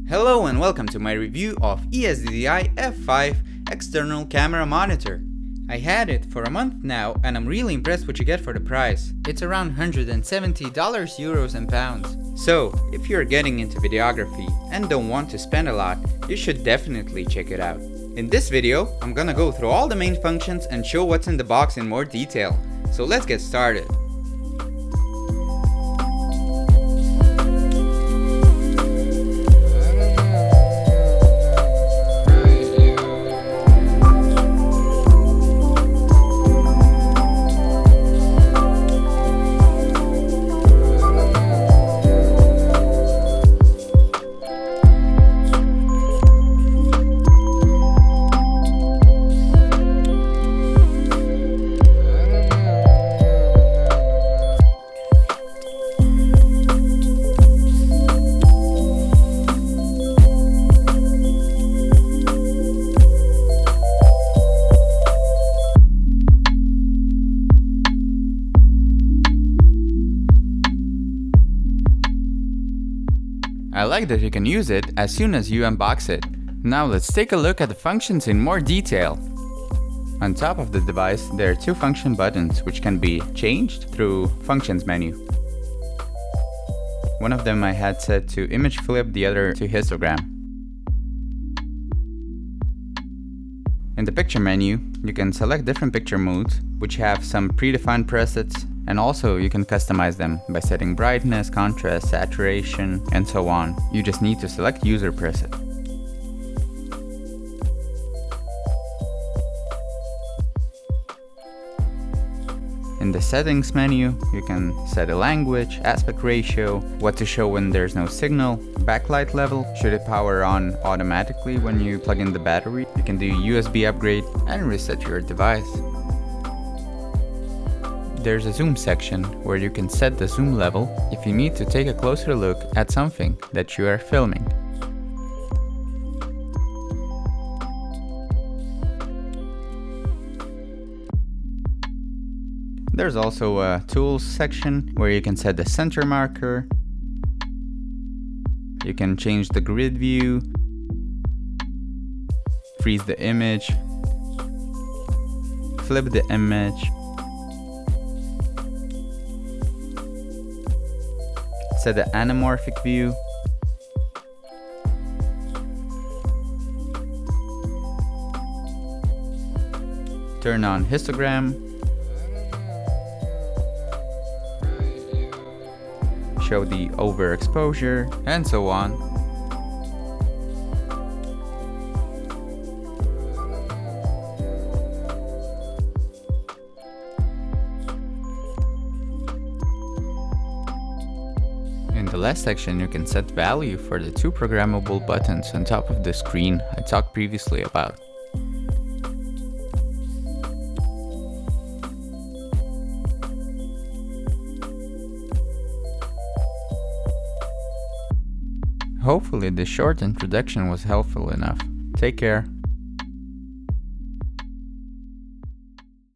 Hello and welcome to my review of ESDDI F5 external camera monitor. I had it for a month now and I'm really impressed what you get for the price. It's around $170 euros and pounds. So if you're getting into videography and don't want to spend a lot, you should definitely check it out. In this video, I'm gonna go through all the main functions and show what's in the box in more detail. So let's get started. I like that you can use it as soon as you unbox it. Now let's take a look at the functions in more detail. On top of the device, there are two function buttons which can be changed through Functions menu. One of them I had set to image flip, the other to histogram. In the picture menu, you can select different picture modes which have some predefined presets, and also you can customize them by setting brightness, contrast, saturation, and so on. You just need to select user preset. In the settings menu, you can set a language, aspect ratio, what to show when there's no signal, backlight level, should it power on automatically when you plug in the battery. You can do USB upgrade and reset your device. There's a zoom section where you can set the zoom level if you need to take a closer look at something that you are filming. There's also a tools section where you can set the center marker. You can change the grid view, freeze the image, flip the image, set the anamorphic view, turn on histogram, show the overexposure, and so on. In the last section, you can set value for the two programmable buttons on top of the screen I talked previously about. Hopefully this short introduction was helpful enough. Take care.